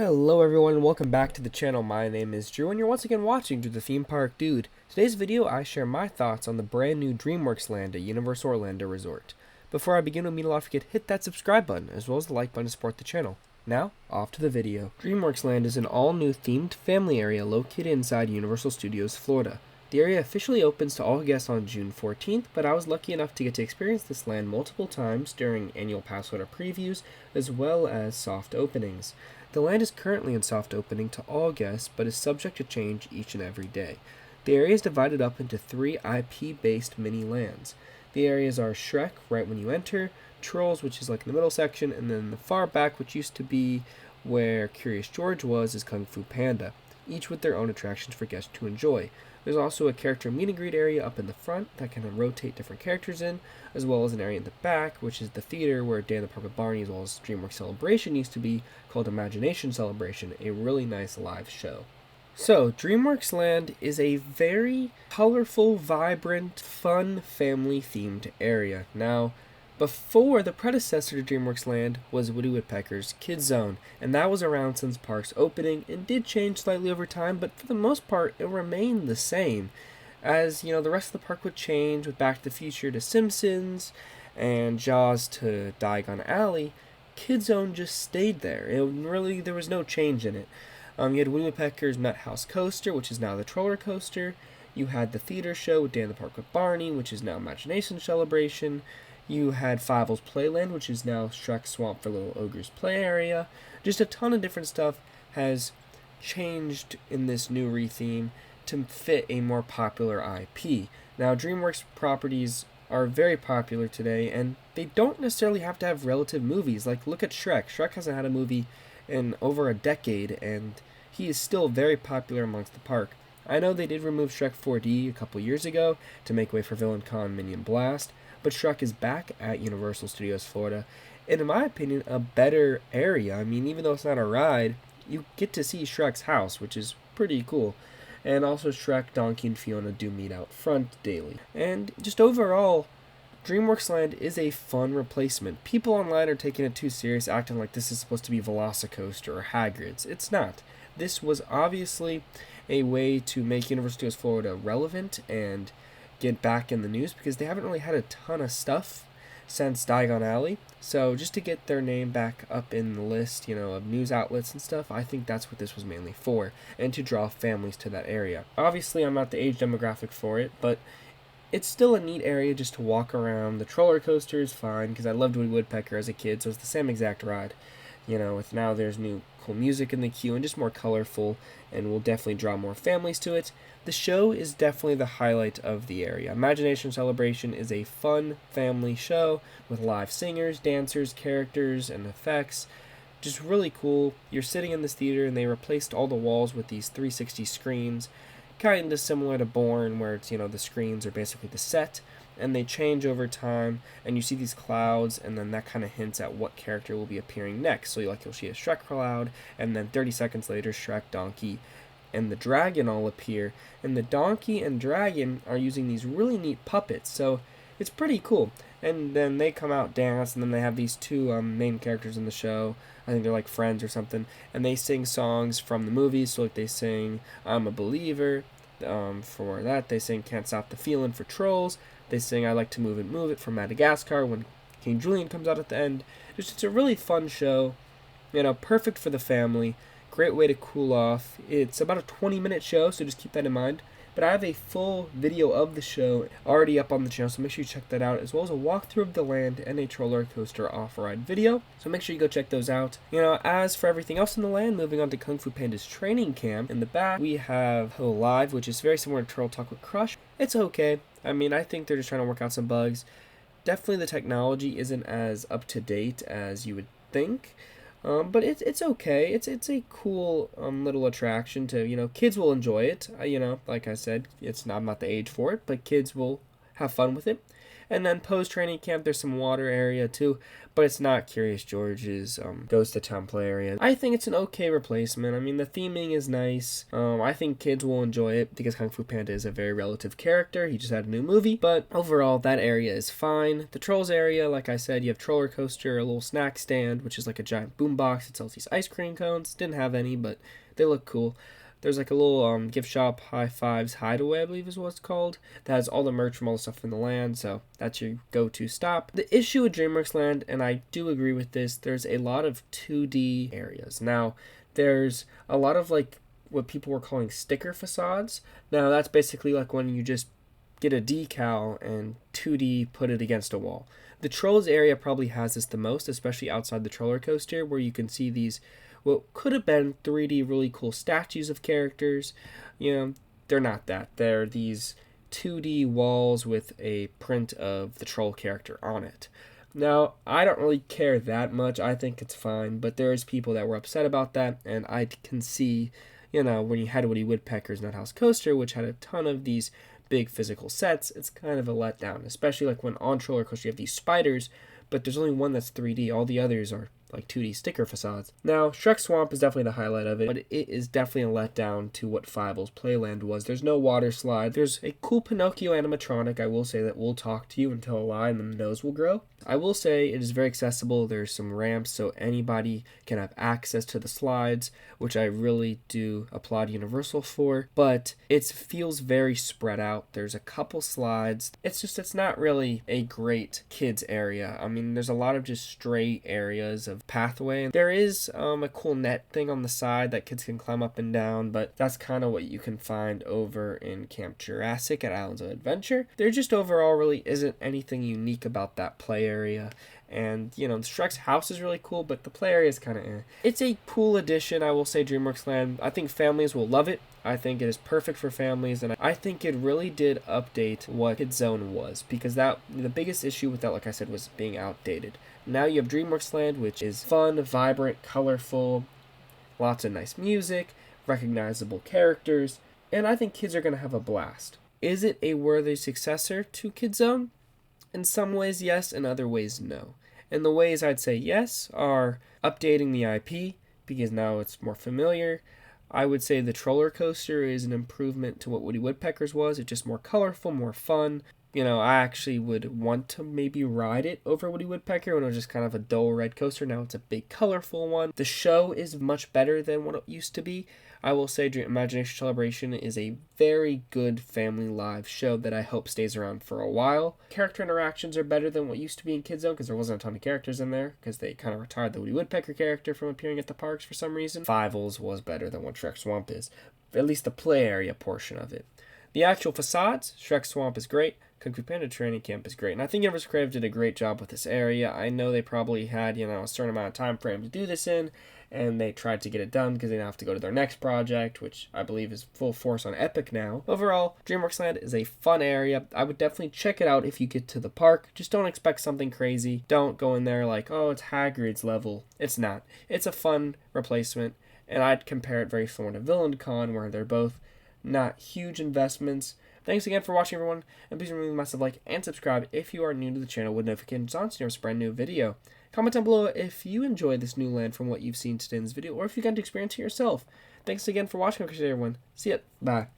Hello everyone and welcome back to the channel. My name is Drew and you're once again watching Drew the Theme Park Dude. Today's video I share my thoughts on the brand new Dreamworks land at Universal Orlando Resort. Before I begin, it would mean a lot if you could hit that subscribe button as well as the like button to support the channel. Now, off to the video. Dreamworks Land is an all-new themed family area located inside Universal Studios, Florida. The area officially opens to all guests on June 14th, but I was lucky enough to get to experience this land multiple times during annual pass holder previews as well as soft openings. The land is currently in soft opening to all guests, but is subject to change each and every day. The area is divided up into 3 IP-based mini-lands. The areas are Shrek, right when you enter, Trolls, which is like in the middle section, and then the far back, which used to be where Curious George was, is Kung Fu Panda, each with their own attractions for guests to enjoy. There's also a character meet and greet area up in the front that can rotate different characters in, as well as an area in the back, which is the theater where Day in the Park with Barney as well as Dreamworks Celebration used to be, called Imagination Celebration, a really nice live show. So, Dreamworks Land is a very colorful, vibrant, fun, family-themed area. Now, before, the predecessor to Dreamworks Land was Woody Woodpecker's Kids Zone, and that was around since park's opening and did change slightly over time, but for the most part, it remained the same. As, the rest of the park would change with Back to the Future to Simpsons and Jaws to Diagon Alley, Kids Zone just stayed there. There was no change in it. You had Woody Woodpecker's Nut House Coaster, which is now the Troller Coaster. You had the theater show with Day in the Park with Barney, which is now Imagination Celebration. You had Fievel's Playland, which is now Shrek Swamp for Little Ogre's Play Area. Just a ton of different stuff has changed in this new retheme to fit a more popular IP. Now, DreamWorks properties are very popular today, and they don't necessarily have to have relative movies. Like, look at Shrek. Shrek hasn't had a movie in over a decade, and he is still very popular amongst the park. I know they did remove Shrek 4D a couple years ago to make way for Villain Con Minion Blast, but Shrek is back at Universal Studios Florida, and in my opinion, a better area. I mean, even though it's not a ride, you get to see Shrek's house, which is pretty cool. And also Shrek, Donkey, and Fiona do meet out front daily. And just overall, DreamWorks Land is a fun replacement. People online are taking it too serious, acting like this is supposed to be Velocicoaster or Hagrid's. It's not. This was obviously a way to make Universal Studios Florida relevant and get back in the news, because they haven't really had a ton of stuff since Diagon Alley. So just to get their name back up in the list, of news outlets and stuff, I think that's what this was mainly for, and to draw families to that area. Obviously, I'm not the age demographic for it, but it's still a neat area just to walk around. The roller coaster is fine, because I loved Woody Woodpecker as a kid, so it's the same exact ride. With now there's new cool music in the queue and just more colorful, and will definitely draw more families to it. The show is definitely the highlight of the area. Imagination Celebration is a fun family show with live singers, dancers, characters, and effects. Just really cool. You're sitting in this theater and they replaced all the walls with these 360 screens, kind of similar to Bourne, where it's, the screens are basically the set, and they change over time, and you see these clouds, and then that kind of hints at what character will be appearing next. So you'll see a Shrek cloud, and then 30 seconds later, Shrek, Donkey, and the dragon all appear, and the donkey and dragon are using these really neat puppets, so it's pretty cool. And then they come out, dance, and then they have these 2 main characters in the show. I think they're like friends or something, and they sing songs from the movies. So like they sing I'm a Believer, for that they sing Can't Stop the Feeling for Trolls. They sing I Like to Move It from Madagascar when King Julian comes out at the end. It's a really fun show, perfect for the family. Great way to cool off. It's about a 20-minute show, so just keep that in mind. But I have a full video of the show already up on the channel, so make sure you check that out, as well as a walkthrough of the land and a roller coaster off-ride video. So make sure you go check those out. As for everything else in the land, moving on to Kung Fu Panda's training camp. In the back, we have Hello Live, which is very similar to Turtle Talk with Crush. It's okay. I think they're just trying to work out some bugs. Definitely the technology isn't as up-to-date as you would think. But it's okay. It's a cool little attraction to, kids will enjoy it. Like I said, I'm not the age for it, but kids will have fun with it. And then post-training camp, there's some water area too, but it's not Curious George's Ghost of Town play area. I think it's an okay replacement. I mean, the theming is nice. I think kids will enjoy it because Kung Fu Panda is a very relative character. He just had a new movie, but overall, that area is fine. The Trolls area, like I said, you have Troller Coaster, a little snack stand, which is like a giant boombox that sells these ice cream cones. Didn't have any, but they look cool. There's like a little gift shop, High Fives Hideaway, I believe is what it's called. That has all the merch from all the stuff from the land, so that's your go-to stop. The issue with Dreamworks Land, and I do agree with this, there's a lot of 2D areas. Now, there's a lot of like what people were calling sticker facades. Now, that's basically like when you just get a decal and 2D put it against a wall. The Trolls area probably has this the most, especially outside the Troller Coaster, where you can see these what could have been 3D really cool statues of characters. You know, they're not that. They're these 2D walls with a print of the troll character on it. Now, I don't really care that much. I think it's fine, but there's people that were upset about that, and I can see, you know, when you had Woody Woodpecker's Nuthouse Coaster, which had a ton of these big physical sets, it's kind of a letdown, especially like when on Troller Coaster you have these spiders, but there's only one that's 3D. All the others are like 2D sticker facades. Now, Shrek Swamp is definitely the highlight of it, but it is definitely a letdown to what Fievel's Playland was. There's no water slide. There's a cool Pinocchio animatronic, I will say, that will talk to you and tell a lie and the nose will grow. I will say it is very accessible. There's some ramps so anybody can have access to the slides, which I really do applaud Universal for, but it feels very spread out. There's a couple slides. It's not really a great kids area. I mean, there's a lot of just straight areas of pathway. There is a cool net thing on the side that kids can climb up and down, but that's kind of what you can find over in Camp Jurassic at Islands of Adventure. There just overall really isn't anything unique about that play area. And, you know, Shrek's house is really cool, but the play area is kind of It's a cool addition, I will say, Dreamworks Land. I think families will love it. I think it is perfect for families, and I think it really did update what Kid Zone was, because the biggest issue with that, like I said, was being outdated. Now you have Dreamworks Land, which is fun, vibrant, colorful, lots of nice music, recognizable characters, and I think kids are going to have a blast. Is it a worthy successor to Kid Zone? In some ways, yes. In other ways, no. And the ways I'd say yes are updating the IP, because now it's more familiar. I would say the Troller Coaster is an improvement to what Woody Woodpecker's was. It's just more colorful, more fun. You know, I actually would want to maybe ride it over Woody Woodpecker when it was just kind of a dull red coaster. Now it's a big, colorful one. The show is much better than what it used to be. I will say Imagination Celebration is a very good family live show that I hope stays around for a while. Character interactions are better than what used to be in Kid Zone because there wasn't a ton of characters in there because they kind of retired the Woody Woodpecker character from appearing at the parks for some reason. Fievel's was better than what Shrek Swamp is, at least the play area portion of it. The actual facades, Shrek Swamp is great. Kung Fu Panda Training Camp is great. And I think Universal Creative did a great job with this area. I know they probably had, a certain amount of time frame to do this in, and they tried to get it done because they now have to go to their next project, which I believe is full force on Epic now. Overall, Dreamworks Land is a fun area. I would definitely check it out if you get to the park. Just don't expect something crazy. Don't go in there like, oh, it's Hagrid's level. It's not. It's a fun replacement, and I'd compare it very similar to Villain Con, where they're both not huge investments. Thanks again for watching, everyone, and please remember to massive like and subscribe if you are new to the channel with notifications on so you never miss a brand new video. Comment down below if you enjoy this new land from what you've seen today in this video, or if you got to experience it yourself. Thanks again for watching, everyone. See ya. Bye.